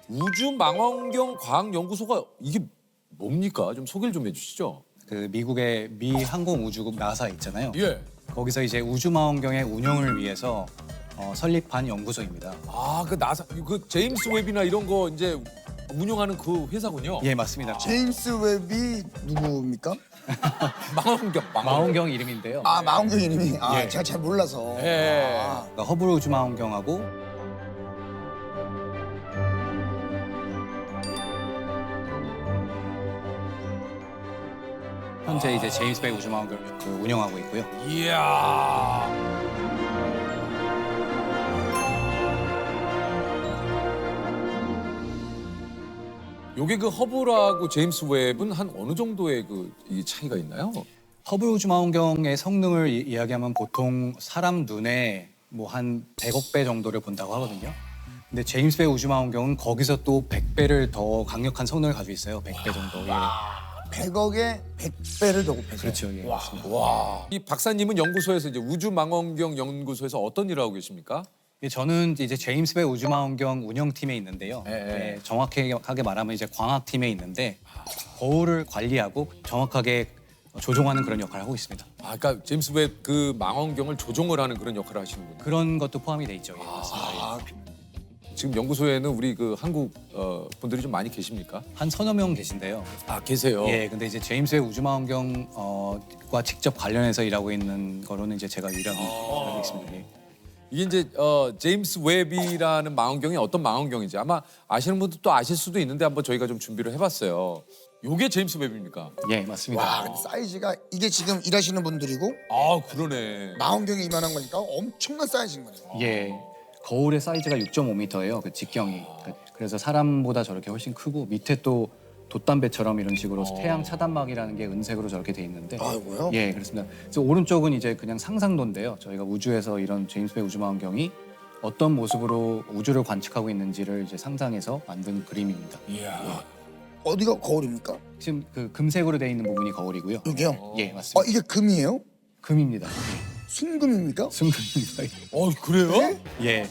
우주 망원경 과학연구소가 이게 뭡니까? 좀 소개를 좀 해주시죠. 그 미국의 미 항공우주국 나사 있잖아요. 예. 거기서 이제 우주망원경의 운영을 위해서 설립한 연구소입니다. 아, 그 나사, 그 제임스 웹이나 이런 거 이제 운영하는 그 회사군요. 예, 맞습니다. 제임스 웹이 누구입니까? 망원경. 망원경 이름인데요. 아, 망원경 이름이. 아, 예. 제가 잘 몰라서. 예. 아, 그러니까 허블 우주망원경하고 현재 이제 제임스 웹 우주망원경을 운영하고 있고요. 이야. 요게 그 허블하고 제임스 웹은 한 어느 정도의 이 차이가 있나요? 허블 우주망원경의 성능을 이야기하면 보통 사람 눈에 뭐 한 100억 배 정도를 본다고 하거든요. 근데 제임스 웹 우주망원경은 거기서 또 100배를 더 강력한 성능을 가지고 있어요. 100배 정도. 예. 100억에 100배를 더 곱해서. 그렇죠. 예. 맞습니다. 와. 이 박사님은 연구소에서 이제 우주망원경 연구소에서 어떤 일을 하고 계십니까? 예, 저는 이제 제임스 웹 우주망원경 운영팀에 있는데요. 예. 예, 정확하게 말하면 이제 광학팀에 있는데 거울을 관리하고 정확하게 조종하는 그런 역할을 하고 있습니다. 아, 그러니까 제임스 웹 그 망원경을 조종을 하는 그런 역할을 하시는군요. 그런 것도 포함이 돼 있죠. 예, 맞습니다. 예. 아, 지금 연구소에는 우리 그 한국 분들이 좀 많이 계십니까? 한 서너 명 계신데요. 아, 계세요. 예, 근데 이제 제임스 웹 우주망원경과 직접 관련해서 일하고 있는 거로는 이제 제가 유일하게 알고 있습니다. 예. 이게 이제 제임스 웹이라는 망원경이 어떤 망원경인지 아마 아시는 분들 또 아실 수도 있는데 한번 저희가 좀 준비를 해봤어요. 요게 제임스 웹입니까? 예, 맞습니다. 와, 근데 사이즈가 이게 지금 일하시는 분들이고 아, 그러네. 망원경이 이만한 거니까 엄청난 사이즈인 거네요. 예, 거울의 사이즈가 6.5m예요. 그 직경이. 그래서 사람보다 저렇게 훨씬 크고 밑에 또 돛담배처럼 이런 식으로 태양 차단막이라는 게 은색으로 저렇게 돼 있는데. 아이고요. 예, 그렇습니다. 그래서 오른쪽은 이제 그냥 상상도인데요. 저희가 우주에서 이런 제임스 웹 우주망원경이 어떤 모습으로 우주를 관측하고 있는지를 이제 상상해서 만든 그림입니다. 이야. 어디가 거울입니까? 지금 그 금색으로 돼 있는 부분이 거울이고요. 여기요? 예, 맞습니다. 이게 금이에요? 금입니다. 순금입니까? 순금입니다. 그래요? 예.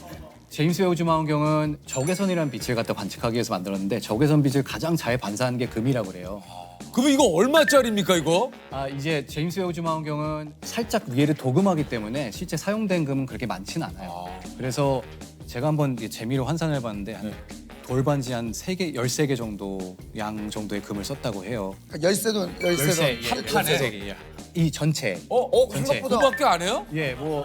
제임스 웹 우주망원경은 적외선이라는 빛을 갖다 관측하기 위해서 만들었는데 적외선 빛을 가장 잘 반사하는 게 금이라고 그래요. 그럼 이거 얼마짜리입니까, 이거? 아, 이제 제임스 웹 우주망원경은 살짝 위에를 도금하기 때문에 실제 사용된 금은 그렇게 많지는 않아요. 그래서 제가 한번 이제 재미로 환산을 해봤는데 한 돌반지 한 3개, 13개 정도 양 정도의 금을 썼다고 해요. 열쇠도 예, 한 칸에. 13개, 예. 이 전체. 전체. 생각보다 그거밖에 안 해요? 예, 뭐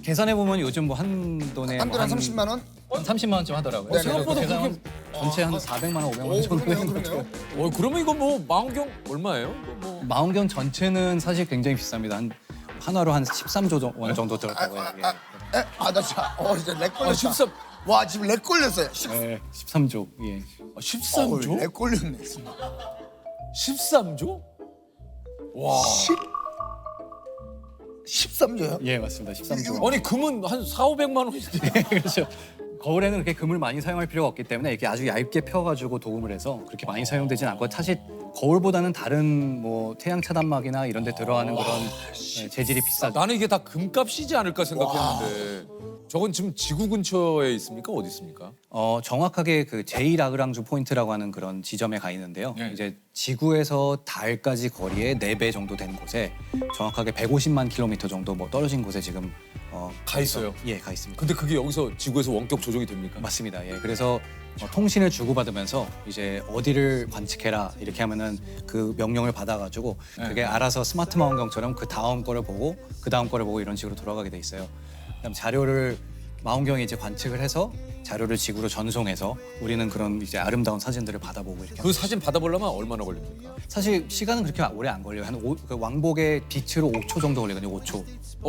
계산해 보면 요즘 뭐 한 돈에 한 돈에 30만 원? 한 30만 원쯤 하더라고요. 네, 생각보다 계산하면 그렇게- 전체 한 400만 원, 500만 원 정도 되는 것 같아요. 그러면 이거 뭐 망원경 얼마예요? 이거 뭐. 망원경 전체는 사실 굉장히 비쌉니다. 한 하나로 한 13조 원 정도 들었다고 해요. 나 진짜 렉 걸렸다. 13. 와, 지금 렉 걸렸어요. 예. 13조. 예. 13조? 렉 걸렸네. 13조? 와. 13조요? 예, 맞습니다. 13조. 아니, 금은 한 4,500만 원인데. 그렇죠. 거울에는 그렇게 금을 많이 사용할 필요가 없기 때문에 이렇게 아주 얇게 펴가지고 도금을 해서 그렇게 많이 사용되진 않고 사실 거울보다는 다른 뭐 태양 차단막이나 이런 데 들어가는 그런 재질이 비싸죠. 나는 이게 다 금값이지 않을까 생각했는데. 저건 지금 지구 근처에 있습니까? 어디 있습니까? 정확하게 그 제2라그랑주 포인트라고 하는 그런 지점에 가 있는데요. 네. 이제 지구에서 달까지 거리의 4배 정도 되는 곳에 정확하게 150만 킬로미터 정도 뭐 떨어진 곳에 지금 가 있어요. 예, 가 있습니다. 근데 그게 여기서 지구에서 원격 조종이 됩니까? 맞습니다. 예, 그래서 통신을 주고받으면서 이제 어디를 관측해라 이렇게 하면은 그 명령을 받아가지고 그게 알아서 스마트 망원경처럼 그 다음 거를 보고 그 다음 거를 보고 이런 식으로 돌아가게 돼 있어요. 그다음 자료를 망원경이 이제 관측을 해서 자료를 지구로 전송해서 우리는 그런 이제 아름다운 사진들을 받아보고 이렇게. 그 사진 받아보려면 얼마나 걸립니까? 사실 시간은 그렇게 오래 안 걸려요. 그 왕복의 빛으로 5초 정도 걸리거든요. 5초.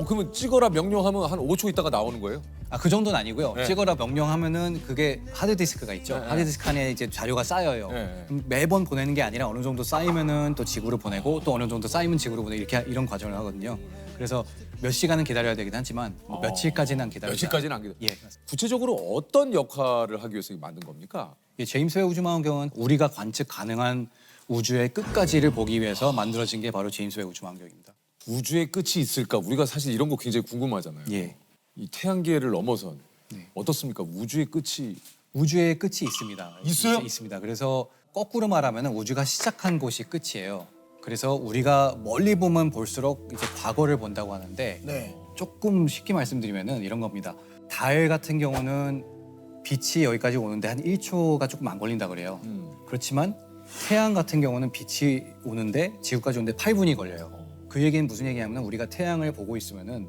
그러면 찍어라 명령하면 한 5초 있다가 나오는 거예요? 아, 그 정도는 아니고요. 네. 찍어라 명령하면은 그게 하드디스크가 있죠. 네. 하드디스크 안에 이제 자료가 쌓여요. 네. 그럼 매번 보내는 게 아니라 어느 정도 쌓이면은 또 지구로 보내고 또 어느 정도 쌓이면 지구로 보내고 이런 과정을 하거든요. 그래서 몇 시간은 기다려야 되긴 하지만 뭐 며칠까지는 안 기다려요. 며칠까지는 안 기다려. 예. 구체적으로 어떤 역할을 하기 위해서 만든 겁니까? 이 제임스 웹 우주망원경은 우리가 관측 가능한 우주의 끝까지를 보기 위해서 만들어진 게 바로 제임스 웹 우주망원경입니다. 우주의 끝이 있을까? 우리가 사실 이런 거 굉장히 궁금하잖아요. 예. 이 태양계를 넘어선 네. 어떻습니까? 우주의 끝이 우주의 끝이 있습니다. 있어요? 있습니다. 그래서 거꾸로 말하면 우주가 시작한 곳이 끝이에요. 그래서 우리가 멀리 보면 볼수록 이제 과거를 본다고 하는데 네. 조금 쉽게 말씀드리면은 이런 겁니다. 달 같은 경우는 빛이 여기까지 오는데 한 1초가 조금 안 걸린다 그래요. 그렇지만 태양 같은 경우는 빛이 오는데 지구까지 오는데 8분이 걸려요. 그 얘기는 무슨 얘기냐면 우리가 태양을 보고 있으면은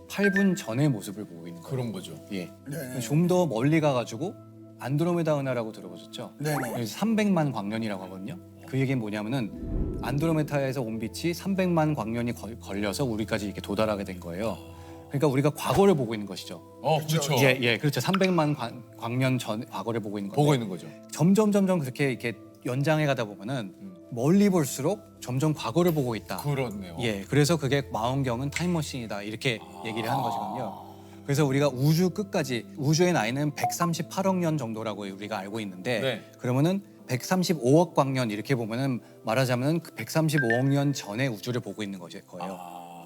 8분 전의 모습을 보고 있는 거예요. 그런 거죠. 예. 네. 좀 더 멀리 가가지고 안드로메다 은하라고 들어보셨죠? 네네. 300만 광년이라고 하거든요. 그 얘기는 뭐냐면은 안드로메다에서 온 빛이 300만 광년이 걸려서 우리까지 이렇게 도달하게 된 거예요. 그러니까 우리가 과거를 보고 있는 것이죠. 그렇죠. 예, 그렇죠. 300만 광년 전 과거를 보고 있는 건데 보고 있는 거죠. 점점 그렇게 이렇게 연장해 가다 보면은 멀리 볼수록 점점 과거를 보고 있다. 그렇네요. 예, 그래서 그게 망원경은 타임머신이다 이렇게 얘기를 하는 것이거든요. 그래서 우리가 우주 끝까지 우주의 나이는 138억 년 정도라고 우리가 알고 있는데 네. 그러면은 135억 광년 이렇게 보면은 말하자면 그 135억 년 전의 우주를 보고 있는 거예요.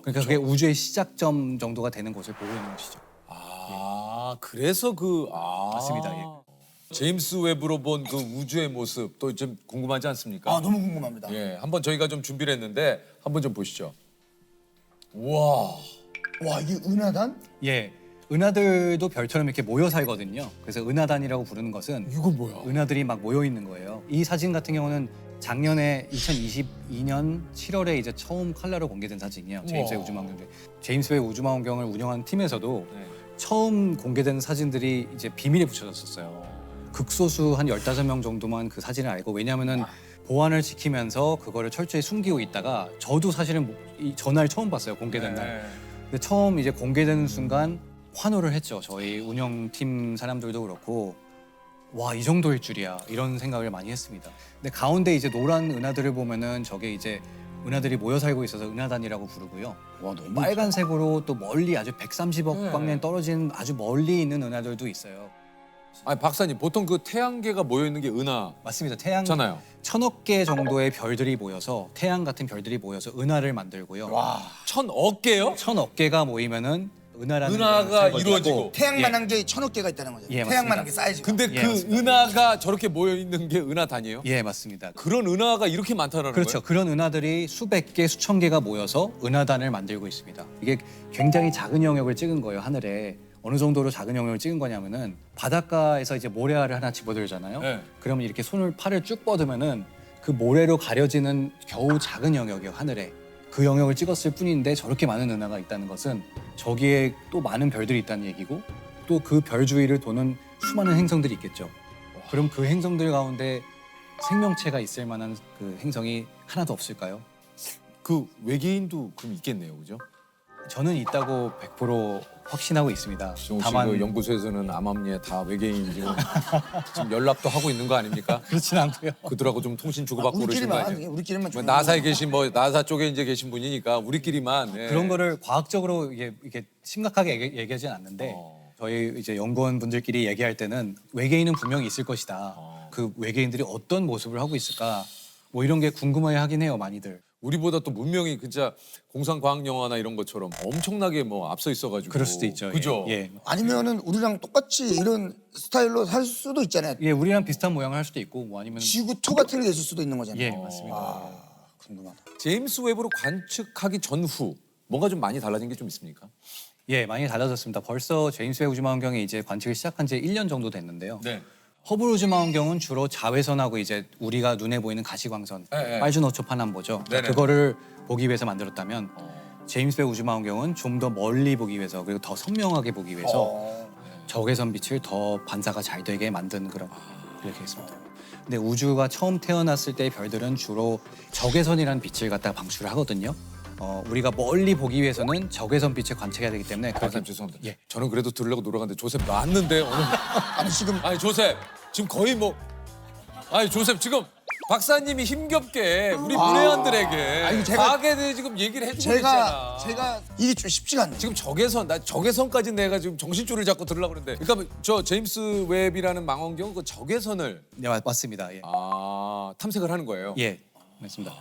그러니까 그게 우주의 시작점 정도가 되는 곳을 보고 있는 것이죠. 그래서 맞습니다, 예. 제임스 웹으로 본 그 우주의 모습 또 좀 궁금하지 않습니까? 아 너무 궁금합니다. 예, 한번 저희가 좀 준비를 했는데 한번 좀 보시죠. 우와. 와 이게 은하단? 예, 은하들도 별처럼 이렇게 모여 살거든요. 그래서 은하단이라고 부르는 것은 이건 뭐야? 은하들이 막 모여 있는 거예요. 이 사진 같은 경우는 작년에 2022년 7월에 이제 처음 컬러로 공개된 사진이에요. 제임스 웹 우주망원경. 제임스 웹 우주망원경을 운영하는 팀에서도 네. 처음 공개된 사진들이 이제 비밀에 붙여졌었어요. 극소수 한 15명 정도만 그 사진을 알고 왜냐하면은 보안을 지키면서 그거를 철저히 숨기고 있다가 저도 사실은 이 전날 처음 봤어요. 공개된 날. 근데 처음 이제 공개되는 순간 환호를 했죠. 저희 운영팀 사람들도 그렇고 와, 이 정도일 줄이야 이런 생각을 많이 했습니다. 근데 가운데 이제 노란 은하들을 보면은 저게 이제 은하들이 모여 살고 있어서 은하단이라고 부르고요. 와, 너무 빨간색으로 또 멀리 아주 130억 광년 떨어진 아주 멀리 있는 은하들도 있어요. 아니 박사님 보통 그 태양계가 모여 있는 게 맞습니다. 태양 은하잖아요. 1000억 개 정도의 별들이 모여서 태양 같은 별들이 모여서 은하를 만들고요. 와, 1000억 개요? 1000억 개가 모이면은 은하라는 은하가 별이 이루어지고. 태양만한 게 1000억 개가 있다는 거죠. 예, 태양만한 맞습니다. 게 사이즈가. 근데 예, 그 맞습니다. 은하가 저렇게 모여 있는 게 은하단이에요? 예, 맞습니다. 그런 은하가 이렇게 많다는 그렇죠. 거예요? 그런 은하들이 수백 개, 수천 개가 모여서 은하단을 만들고 있습니다. 이게 굉장히 작은 영역을 찍은 거예요, 하늘에. 어느 정도로 작은 영역을 찍은 거냐면은 바닷가에서 이제 모래알을 하나 집어들잖아요. 네. 그러면 이렇게 팔을 쭉 뻗으면은 그 모래로 가려지는 겨우 작은 영역이에요, 하늘에. 그 영역을 찍었을 뿐인데 저렇게 많은 은하가 있다는 것은 저기에 또 많은 별들이 있다는 얘기고 또 그 별 주위를 도는 수많은 행성들이 있겠죠. 그럼 그 행성들 가운데 생명체가 있을 만한 그 행성이 하나도 없을까요? 그 외계인도 그럼 있겠네요, 그죠? 저는 있다고 100% 확신하고 있습니다. 지금 다만 그 연구소에서는 암암리에 다 외계인 지금 연락도 하고 있는 거 아닙니까? 그렇진 않고요. 그들하고 좀 통신 주고받고 그러신 거 아니에요? 우리끼리만 뭐 좀 나사에 계신 나사 쪽에 이제 계신 분이니까 우리끼리만 예. 그런 거를 과학적으로 이게 심각하게 얘기하진 않는데 저희 이제 연구원 분들끼리 얘기할 때는 외계인은 분명히 있을 것이다. 그 외계인들이 어떤 모습을 하고 있을까? 뭐 이런 게 궁금해 하긴 해요, 많이들. 우리보다 또 문명이 진짜 공상과학 영화나 이런 것처럼 엄청나게 뭐 앞서 있어가지고 그럴 수도 있죠. 그죠? 예. 아니면은 우리랑 똑같이 이런 스타일로 살 수도 있잖아요. 예, 우리랑 비슷한 모양을 할 수도 있고 뭐 아니면 지구초 같은 게 있을 수도 있는 거잖아요. 예, 맞습니다. 궁금하다. 제임스 웹으로 관측하기 전후 뭔가 좀 많이 달라진 게 좀 있습니까? 예, 많이 달라졌습니다. 벌써 제임스 웹 우주망원경이 이제 관측을 시작한 지 1년 정도 됐는데요. 네. 허블 우주망원경은 주로 자외선하고 이제 우리가 눈에 보이는 가시광선, 네. 빨주노초 파남보죠. 네네. 그거를 보기 위해서 만들었다면 제임스 웹 우주망원경은 좀 더 멀리 보기 위해서 그리고 더 선명하게 보기 위해서 적외선 빛을 더 반사가 잘 되게 만든 그런 이렇게 했습니다. 근데 우주가 처음 태어났을 때 별들은 주로 적외선이라는 빛을 갖다가 방출을 하거든요. 우리가 멀리 보기 위해서는 적외선 빛을 관측해야 되기 때문에 박사님 죄송합니다. 예. 저는 그래도 들으려고 노력하는데 조셉 왔는데 오늘 아니 지금 아니 조셉 지금 거의 뭐 아니 조셉 지금 박사님이 힘겹게 우리 문외한들에게 아니, 제가- 과학에 대해 지금 얘기를 해주고 있잖아. 제가 일이 좀 쉽지가 않네요. 지금 적외선까지 내가 지금 정신줄을 잡고 들으려고 그러는데 그러니까 저 제임스 웹이라는 망원경 그 적외선을 네, 맞습니다. 예. 탐색을 하는 거예요. 예, 맞습니다.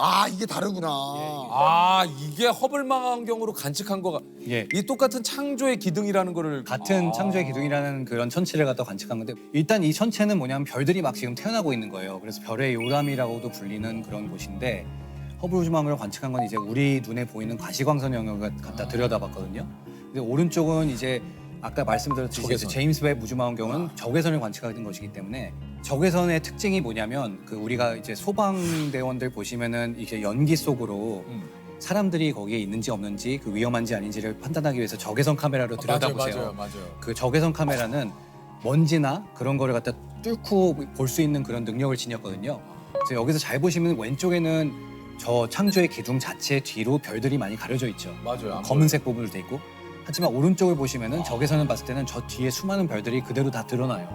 아 이게 다르구나. 아 이게 허블 망원경으로 관측한 거가 예. 이 똑같은 창조의 기둥이라는 거를 같은 창조의 기둥이라는 그런 천체를 갖다 관측한 건데 일단 이 천체는 뭐냐면 별들이 막 지금 태어나고 있는 거예요. 그래서 별의 요람이라고도 불리는 그런 곳인데 허블 우주망원경을 관측한 건 이제 우리 눈에 보이는 가시광선 영역을 갖다 들여다봤거든요. 근데 오른쪽은 이제 아까 말씀드렸듯이 적외선. 제임스 웹 우주망원경은 적외선을 관측하는 것이기 때문에 적외선의 특징이 뭐냐면 그 우리가 이제 소방대원들 보시면은 이제 연기 속으로 사람들이 거기에 있는지 없는지 그 위험한지 아닌지를 판단하기 위해서 적외선 카메라로 들여다보세요. 맞아요. 그 적외선 카메라는 먼지나 그런 거를 갖다 뚫고 볼 수 있는 그런 능력을 지녔거든요. 그래서 여기서 잘 보시면 왼쪽에는 저 창조의 기둥 자체 뒤로 별들이 많이 가려져 있죠. 맞아요. 검은색 부분으로 돼 있고. 하지만 오른쪽을 보시면은 적외선을 봤을 때는 저 뒤에 수많은 별들이 그대로 다 드러나요.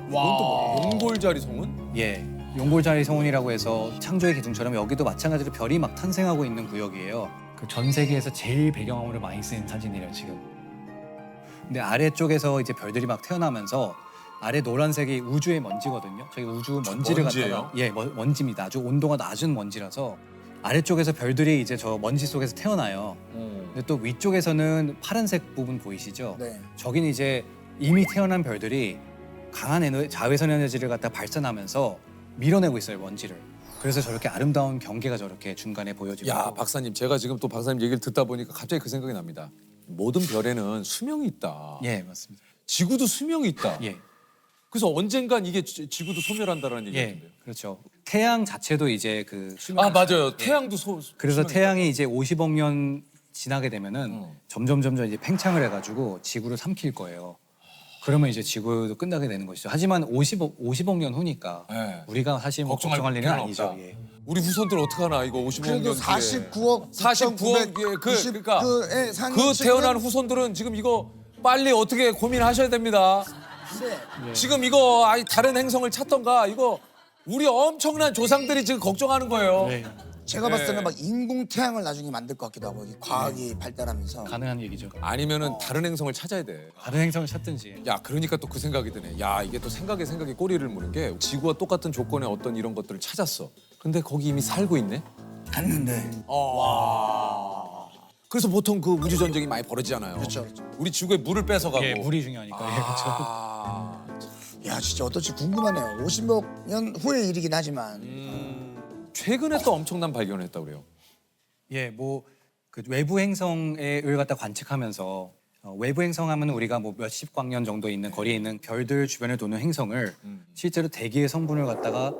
이건 또 뭐야? 용골자리 성운? 예. 용골자리 성운이라고 해서 창조의 기둥처럼 여기도 마찬가지로 별이 막 탄생하고 있는 구역이에요. 그 전 세계에서 제일 배경화물을 많이 쓰는 사진이래요, 지금. 근데 아래쪽에서 이제 별들이 막 태어나면서 아래 노란색이 우주의 먼지거든요. 저희 우주 먼지를 먼지예요? 갖다가 먼지입니다. 아주 온도가 낮은 먼지라서 아래쪽에서 별들이 이제 저 먼지 속에서 태어나요. 근데 또 위쪽에서는 파란색 부분 보이시죠? 네. 저긴 이제 이미 태어난 별들이 강한 자외선 에너지를 갖다 발산하면서 밀어내고 있어요, 먼지를. 그래서 저렇게 아름다운 경계가 저렇게 중간에 보여지고. 야 박사님 제가 지금 또 박사님 얘기를 듣다 보니까 갑자기 그 생각이 납니다. 모든 별에는 수명이 있다. 예, 맞습니다. 지구도 수명이 있다. 예. 그래서 언젠간 이게 지구도 소멸한다라는 얘기 예, 같은데요. 그렇죠. 태양 자체도 이제 그 수명. 아 맞아요. 태양도 그래서 수명이 태양이 이제 50억 년 지나게 되면은 어. 점점 이제 팽창을 해가지고 지구를 삼킬 거예요. 그러면 이제 지구도 끝나게 되는 것이죠. 하지만 50억 년 후니까 네. 우리가 사실 뭐 걱정할 일은 필요는 아니죠. 없다. 예. 우리 후손들 어떡하나 이거 50억 년 그래도 뒤에. 49억 49억 그러니까 그 그 태어난 후손들은 지금 이거 빨리 어떻게 고민하셔야 됩니다. 네. 지금 이거 아니 다른 행성을 찾던가 이거 우리 엄청난 조상들이 지금 걱정하는 거예요. 네. 제가 봤을 때는 네. 막 인공 태양을 나중에 만들 것 같기도 하고 이 과학이 발달하면서 가능한 얘기죠. 아니면은 다른 행성을 찾아야 돼. 다른 행성을 찾든지. 야 그러니까 또 그 생각이 드네. 야 이게 또 생각에 꼬리를 무는 게 지구와 똑같은 조건의 어떤 이런 것들을 찾았어. 근데 거기 이미 살고 있네. 갔는데 그래서 보통 그 우주 전쟁이 많이 벌어지잖아요. 그렇죠, 그렇죠. 우리 지구에 물을 뺏어가고. 예, 물이 중요하니까. 예, 그렇죠. 아, 야 진짜 어떨지 궁금하네요. 50억 년 후의 일이긴 하지만 최근에 또 엄청난 발견을 했다고 그래요. 예, 뭐 그 외부 행성을 갖다 관측하면서 외부 행성하면 우리가 뭐 몇십 광년 정도 있는 거리에 있는 별들 주변을 도는 행성을 실제로 대기의 성분을 갖다가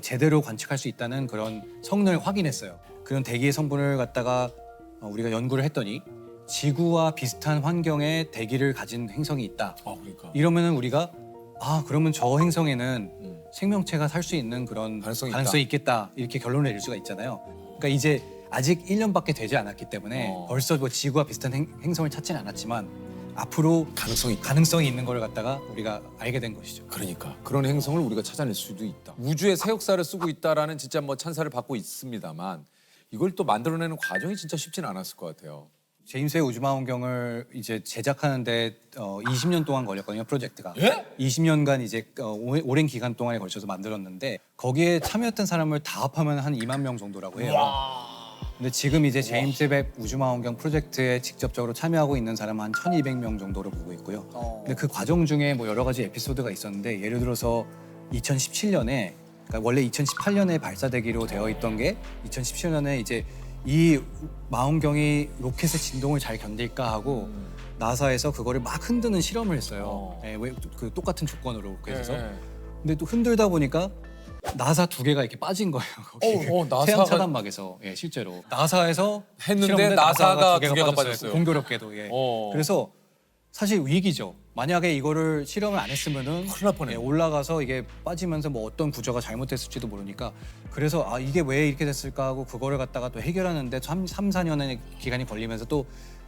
제대로 관측할 수 있다는 그런 성능을 확인했어요. 그런 대기의 성분을 갖다가 우리가 연구를 했더니 지구와 비슷한 환경의 대기를 가진 행성이 있다. 아 그러니까. 이러면은 우리가 그러면 저 행성에는 생명체가 살 수 있는 그런 가능성이 있겠다 이렇게 결론을 내릴 수가 있잖아요. 그러니까 이제 아직 1년밖에 되지 않았기 때문에 벌써 뭐 지구와 비슷한 행성을 찾지는 않았지만 앞으로 가능성이 있는 걸 갖다가 우리가 알게 된 것이죠. 그러니까 그런 행성을 우리가 찾아낼 수도 있다. 우주의 새 역사를 쓰고 있다라는 진짜 뭐 찬사를 받고 있습니다만 이걸 또 만들어내는 과정이 진짜 쉽지는 않았을 것 같아요. 제임스 웹 우주망원경을 이제 제작하는데 20년 동안 걸렸거든요, 프로젝트가. 예? 20년간 이제 오랜 기간 동안에 걸쳐서 만들었는데 거기에 참여했던 사람을 다 합하면 한 2만 명 정도라고 해요. 근데 지금 이제 제임스 웹 우주망원경 프로젝트에 직접적으로 참여하고 있는 사람은 한 1,200명 정도로 보고 있고요. 근데 그 과정 중에 뭐 여러 가지 에피소드가 있었는데 예를 들어서 2017년에 그러니까 원래 2018년에 발사되기로 되어 있던 게 2017년에 이제 이 망원경이 로켓의 진동을 잘 견딜까 하고 나사에서 그거를 막 흔드는 실험을 했어요. 예, 그 똑같은 조건으로 그래서. 근데 또 흔들다 보니까 나사 2개가 이렇게 빠진 거예요. 거기 나사가- 태양 차단막에서 실제로 나사에서 했는데 실험인데 나사가 2개가 2개가 빠졌어요. 공교롭게도. 그래서 사실 위기죠. 만약에 이거를 실험을 안 했으면은 큰일 날 뻔했네. 올라가서 이게 빠지면서 뭐 어떤 구조가 잘못됐을지도 모르니까 그래서 이게 왜 이렇게 됐을까 하고 그거를 갖다가 또 해결하는데 3, 4년의 기간이 걸리면서 또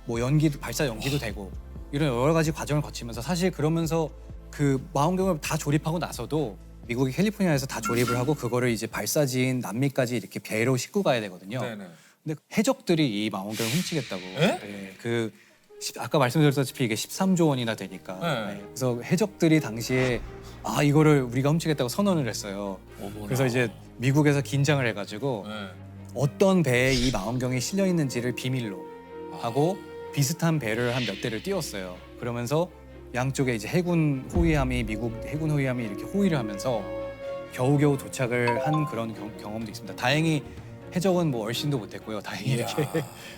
뭐 발사 연기도 되고 이런 여러 가지 과정을 거치면서 사실 그러면서 그 망원경을 다 조립하고 나서도 미국의 캘리포니아에서 다 조립을 하고 그거를 이제 발사지인 남미까지 이렇게 배로 싣고 가야 되거든요. 네네. 근데 해적들이 이 망원경을 훔치겠다고. 에? 네, 아까 말씀드렸다시피 이게 13조 원이나 되니까. 네. 네, 그래서 해적들이 당시에 이거를 우리가 훔치겠다고 선언을 했어요. 어머나. 그래서 이제 미국에서 긴장을 해가지고 네. 어떤 배에 이 망원경이 실려 있는지를 비밀로 하고 비슷한 배를 한 몇 대를 띄웠어요. 그러면서 양쪽에 이제 해군 호위함이 미국 해군 호위함이 이렇게 호위를 하면서 겨우겨우 도착을 한 그런 경험도 있습니다. 다행히 해적은 뭐 얼씬도 못했고요. 다행히 이렇게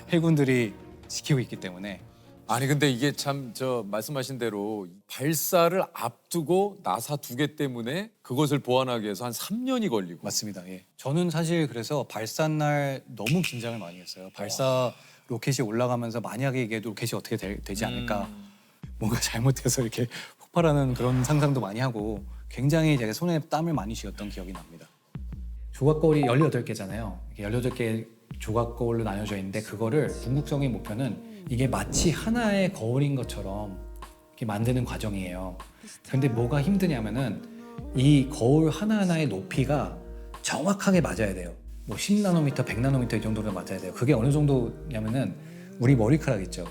해군들이 지키고 있기 때문에. 아니 근데 이게 참 저 말씀하신 대로 발사를 앞두고 나사 2개 때문에 그것을 보완하기 위해서 한 3년이 걸리고. 맞습니다. 예. 저는 사실 그래서 발사 날 너무 긴장을 많이 했어요. 발사 로켓이 올라가면서 만약에 이게 로켓이 어떻게 되지 않을까, 뭔가 잘못해서 이렇게 폭발하는 그런 상상도 많이 하고 굉장히 제가 손에 땀을 많이 쥐었던 기억이 납니다. 조각거울이 18개잖아요. 18개 조각거울로 나뉘어져 있는데 그거를 궁극적인 목표는 이게 마치 하나의 거울인 것처럼 이렇게 만드는 과정이에요. 근데 뭐가 힘드냐면은 이 거울 하나하나의 높이가 정확하게 맞아야 돼요. 뭐 10나노미터, 100나노미터 이 정도로 맞아야 돼요. 그게 어느 정도냐면은 우리 머리카락 있죠.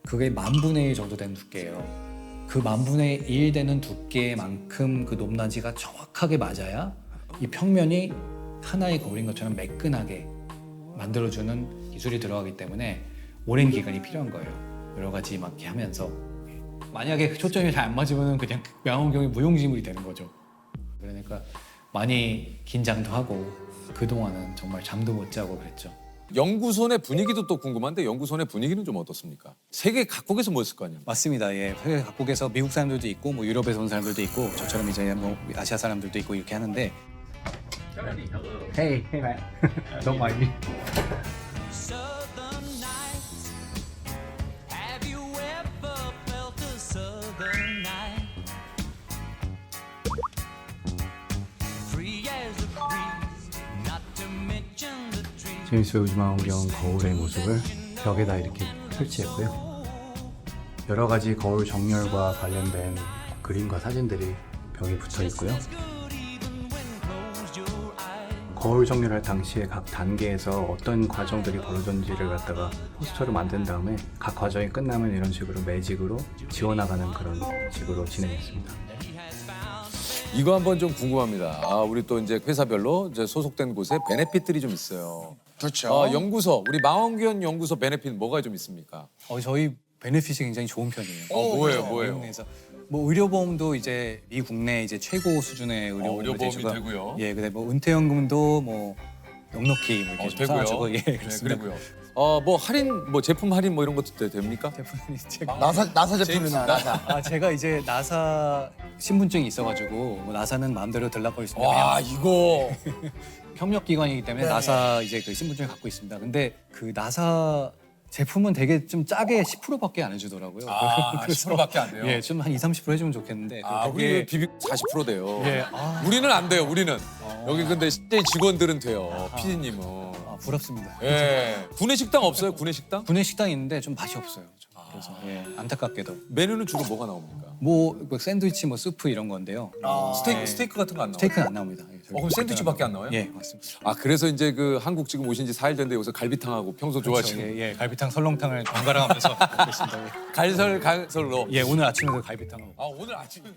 그게 10,000분의 1 정도 되는 두께예요. 그 10,000분의 1 되는 두께만큼 그 높낮이가 정확하게 맞아야 이 평면이 하나의 거울인 것처럼 매끈하게 만들어주는 기술이 들어가기 때문에 오랜 기간이 필요한 거예요. 여러 가지 막 이렇게 하면서 만약에 초점이 잘 안 맞으면 그냥 망원경이 무용지물이 되는 거죠. 그러니까 많이 긴장도 하고 그동안은 정말 잠도 못 자고 그랬죠. 연구소 내 분위기도 또 궁금한데 연구소 내 분위기는 좀 어떻습니까? 세계 각국에서 모였을 거 아니에요? 맞습니다. 예, 세계 각국에서 미국 사람들도 있고 뭐 유럽에서 온 사람들도 있고 저처럼 이제 뭐 아시아 사람들도 있고 이렇게 하는데. Hey, hey man, don't mind me. Southern nights. Have you ever felt a southern night? Free as a breeze, not to mention the trees. 제임스 웨브 망원경 거울의 모습을 벽에다 이렇게 설치했고요. 여러 가지 거울 정렬과 관련된 그림과 사진들이 벽에 붙어 있고요. Good even when closed your eyes. 거울 정렬할 당시에 각 단계에서 어떤 과정들이 벌어졌는지를 갖다가 포스터를 만든 다음에 각 과정이 끝나면 이런 식으로 매직으로 지워나가는 그런 식으로 진행했습니다. 이거 한번 좀 궁금합니다. 우리 또 이제 회사별로 이제 소속된 곳에 베네핏들이 좀 있어요. 그렇죠. 연구소, 우리 망원경 연구소 베네핏 뭐가 좀 있습니까? 저희 베네핏이 굉장히 좋은 편이에요. 뭐예요? 국내에서 뭐 의료보험도 이제 미 국내 이제 최고 수준의 의료보험이 제주가- 되고요. 예, 근데 뭐 은퇴연금도 뭐 넉넉히 뭐 이렇게 좀 되고요. 쌓아주고, 예, 네, 그렇습니다. 그리고요. 뭐 할인, 뭐 제품 할인 뭐 이런 것도 됩니까? 제품이 제가 나사 제품이나 나사. 제가 이제 나사 신분증이 있어가지고 뭐 나사는 마음대로 들락거릴 수 있는 와 이거 협력 기관이기 때문에 네. 나사 이제 그 신분증을 갖고 있습니다. 근데 그 나사 제품은 되게 좀 짜게 10%밖에 안 해주더라고요. 그래서 10%밖에 안 돼요? 예, 좀 한 20-30% 해주면 좋겠는데. 우리 비비 40% 돼요. 예, 우리는 안 돼요. 우리는 여기 근데 실제 직원들은 돼요. PD님은. 부럽습니다. 예. 구내 식당 없어요? 구내 식당? 군내 식당이 있는데 좀 맛이 없어요. 좀. 그래서 예, 안타깝게도. 메뉴는 주로 뭐가 나옵니까? 뭐 샌드위치, 뭐 수프 이런 건데요. 스테이크 같은 거 안 나와요? 스테이크는 안 나옵니다. 예, 저희 그럼 샌드위치밖에 안 나와요? 예, 맞습니다. 그래서 이제 그 한국 지금 오신 지 4일 됐는데 여기서 갈비탕하고 평소 좋아하시는 예, 예, 갈비탕, 설렁탕을 번갈아 가면서 먹고 있습니다. 갈설로. 예, 오늘 아침에도 갈비탕하고. 오늘 아침에